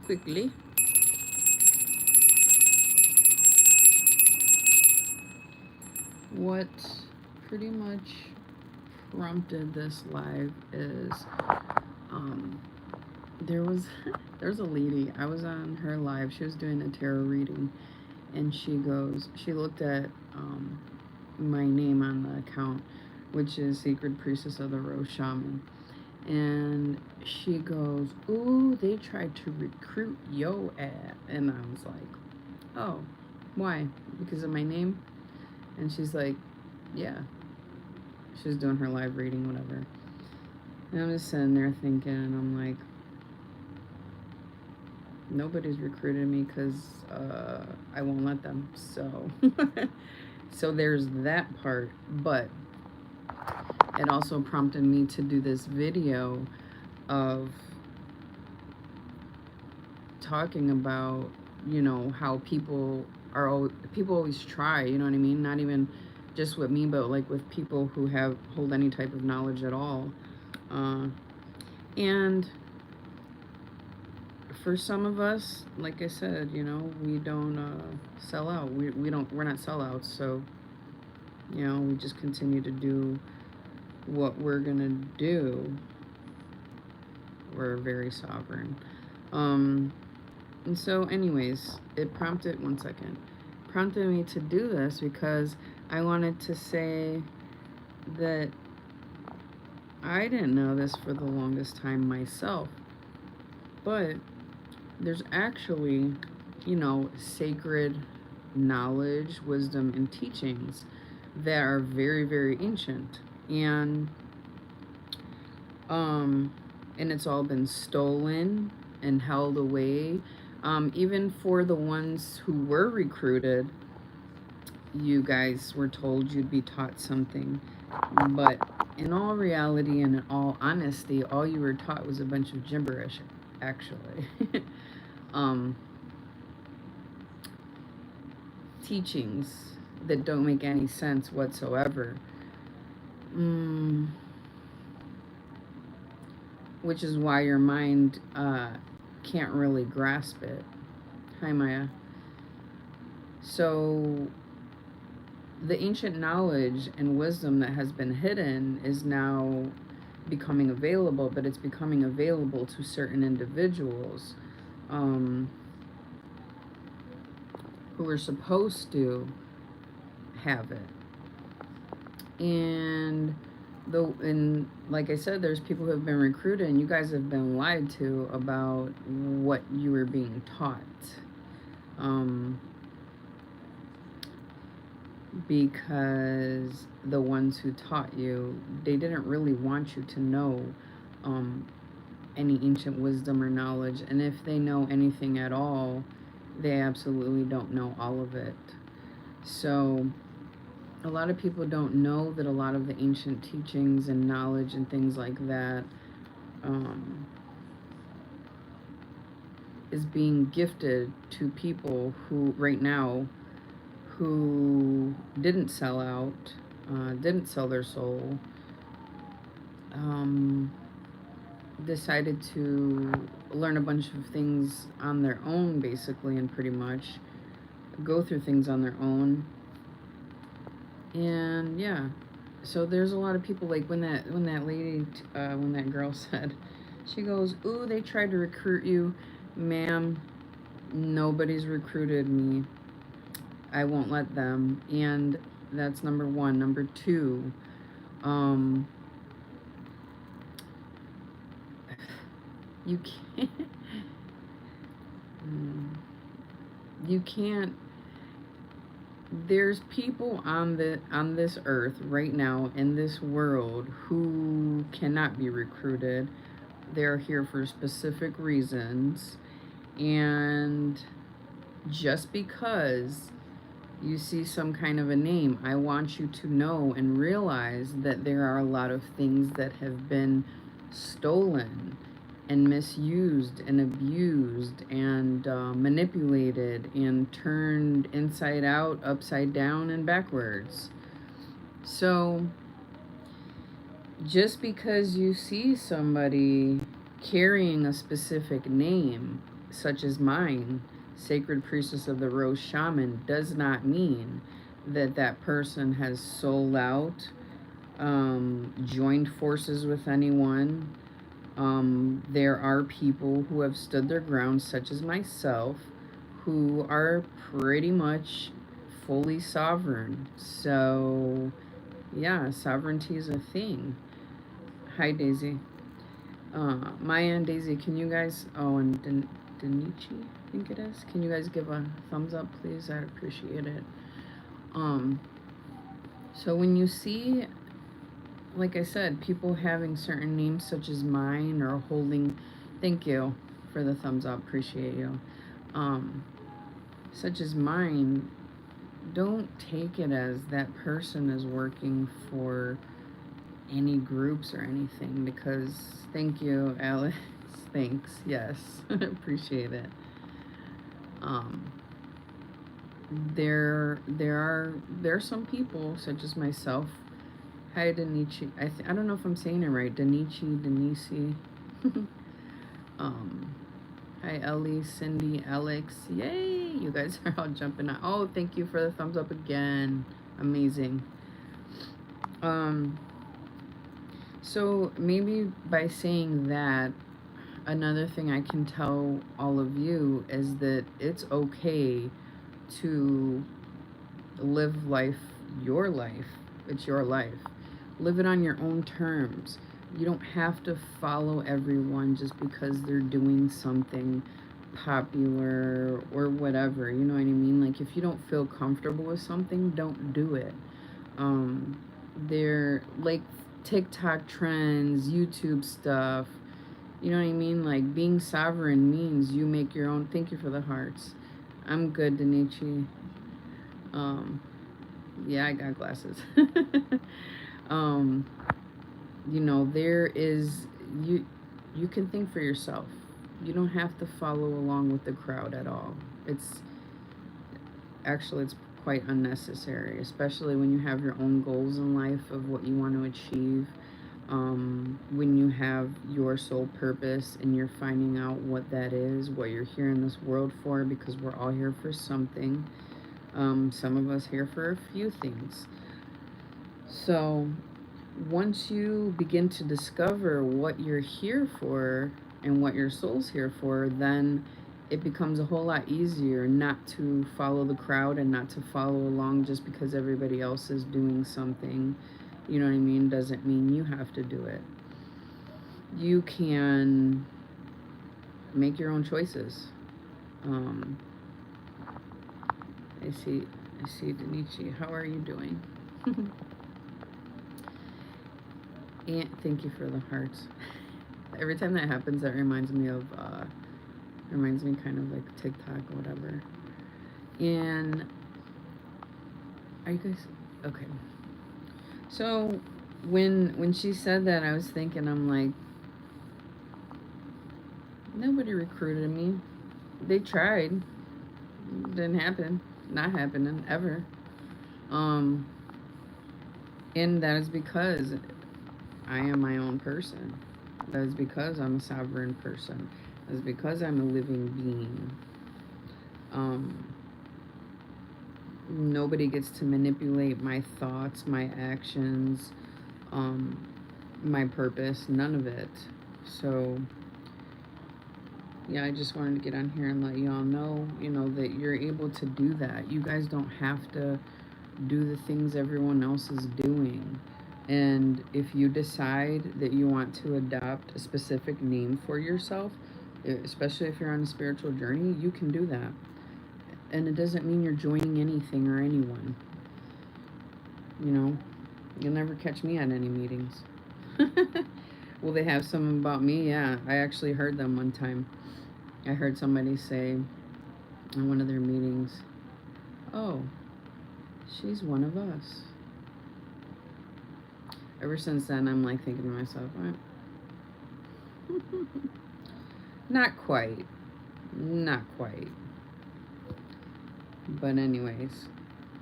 quickly. What pretty much prompted this live is um, there was there's a lady. I was on her live. She was doing a tarot reading, and she looked at my name on the account, which is Sacred Priestess of the Rose Shaman. And she goes, "Ooh, they tried to recruit yo at." And I was like, "Oh, why? Because of my name?" And she's like, "Yeah." She's doing her live reading, whatever. And I'm just sitting there thinking, and I'm like, nobody's recruited me because I won't let them. So, so there's that part. But it also prompted me to do this video of talking about, how people always try, you know what I mean? Not even just with me, but like with people who hold any type of knowledge at all. And for some of us, like I said, we don't sell out. We're not sellouts. So, we just continue to do what we're gonna do. We're very sovereign. And so anyways, prompted me to do this because I wanted to say that I didn't know this for the longest time myself, but there's actually, sacred knowledge, wisdom, and teachings that are very, very ancient. And it's all been stolen and held away. Even for the ones who were recruited, you guys were told you'd be taught something. But in all reality and in all honesty, all you were taught was a bunch of gibberish, actually. Teachings that don't make any sense whatsoever. Which is why your mind can't really grasp it. Hi, Maya. So the ancient knowledge and wisdom that has been hidden is now becoming available, but it's becoming available to certain individuals who are supposed to have it. And like I said, there's people who have been recruited, and you guys have been lied to about what you were being taught. Because the ones who taught you, they didn't really want you to know any ancient wisdom or knowledge. And if they know anything at all, they absolutely don't know all of it. So a lot of people don't know that a lot of the ancient teachings and knowledge and things like that is being gifted to people who right now who didn't sell out, didn't sell their soul, decided to learn a bunch of things on their own, basically, and pretty much go through things on their own. And yeah, so there's a lot of people, like when that lady, when that girl said, she goes, "Ooh, they tried to recruit you." Ma'am, nobody's recruited me. I won't let them. And that's number one. Number two, you can't there's people on this earth right now in this world who cannot be recruited. They're here for specific reasons, and just because you see some kind of a name, I want you to know and realize that there are a lot of things that have been stolen and misused and abused and manipulated and turned inside out, upside down, and backwards. So just because you see somebody carrying a specific name, such as mine, sacred priestess of the rose shaman, does not mean that that person has sold out, joined forces with anyone. There are people who have stood their ground, such as myself, who are pretty much fully sovereign. So, yeah, sovereignty is a thing. Hi, Daisy. Maya and Daisy, can you guys, oh, and Denichi, I think it is. Can you guys give a thumbs up, please? I'd appreciate it. Um, so when you see, like I said, people having certain names such as mine or holding, thank you for the thumbs up, appreciate you. Such as mine, don't take it as that person is working for any groups or anything, because thank you, Alex. Thanks. Yes. Appreciate it. Um there are some people such as myself. Hi, Denichi. I don't know if I'm saying it right. Denisi. um Hi, Ellie, Cindy, Alex. Yay! You guys are all jumping out. Oh, thank you for the thumbs up again. Amazing. So maybe by saying that, another thing I can tell all of you is that it's okay to live life, your life. It's your life. Live it on your own terms. You don't have to follow everyone just because they're doing something popular or whatever. You know what I mean? Like, if you don't feel comfortable with something, don't do it. They're like TikTok trends, YouTube stuff. You know what I mean? Like, being sovereign means you make your own. Thank you for the hearts. I'm good, Denichi. Yeah, I got glasses. um, there is, you can think for yourself. You don't have to follow along with the crowd at all. It's quite unnecessary, especially when you have your own goals in life of what you want to achieve. When you have your sole purpose and you're finding out what that is, what you're here in this world for, because we're all here for something. Some of us here for a few things. So once you begin to discover what you're here for and what your soul's here for, then it becomes a whole lot easier not to follow the crowd and not to follow along just because everybody else is doing something. You know what I mean? Doesn't mean you have to do it. You can make your own choices. I see Denichi. How are you doing? And thank you for the hearts. Every time that happens, that reminds me kind of like TikTok or whatever. And are you guys okay? So when she said that, I was thinking, I'm like, nobody recruited me. They tried. Didn't happen. Not happening ever. And that is because I am my own person. That is because I'm a sovereign person. That is because I'm a living being. Nobody gets to manipulate my thoughts, my actions, my purpose, none of it. So, yeah, I just wanted to get on here and let y'all know, that you're able to do that. You guys don't have to do the things everyone else is doing. And if you decide that you want to adopt a specific name for yourself, especially if you're on a spiritual journey, you can do that. And it doesn't mean you're joining anything or anyone. You'll never catch me at any meetings. Will they have some about me? Yeah, I actually heard them one time. I heard somebody say in one of their meetings, "Oh, she's one of us." Ever since then, I'm like thinking to myself, not quite. Not quite. But anyways,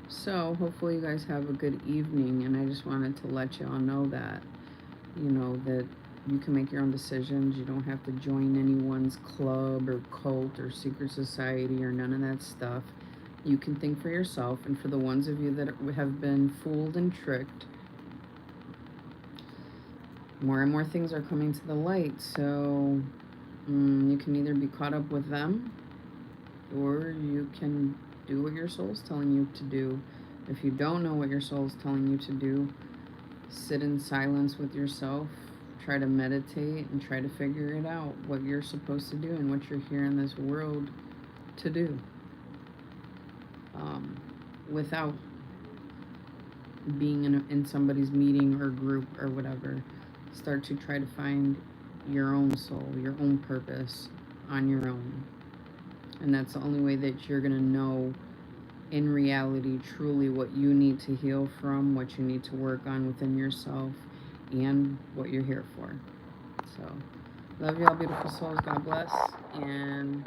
so hopefully you guys have a good evening, and I just wanted to let y'all know that, that You can make your own decisions. You don't have to join anyone's club or cult or secret society or none of that stuff. You can think for yourself. And for the ones of you that have been fooled and tricked, more and more things are coming to the light. So you can either be caught up with them, or you can do what your soul's telling you to do. If you don't know what your soul's telling you to do, sit in silence with yourself, try to meditate, and try to figure it out, what you're supposed to do and what you're here in this world to do, without being in somebody's meeting or group or whatever. Start to try to find your own soul, your own purpose on your own. And that's the only way that you're going to know in reality truly what you need to heal from, what you need to work on within yourself, and what you're here for. So, love y'all, beautiful souls. God bless. And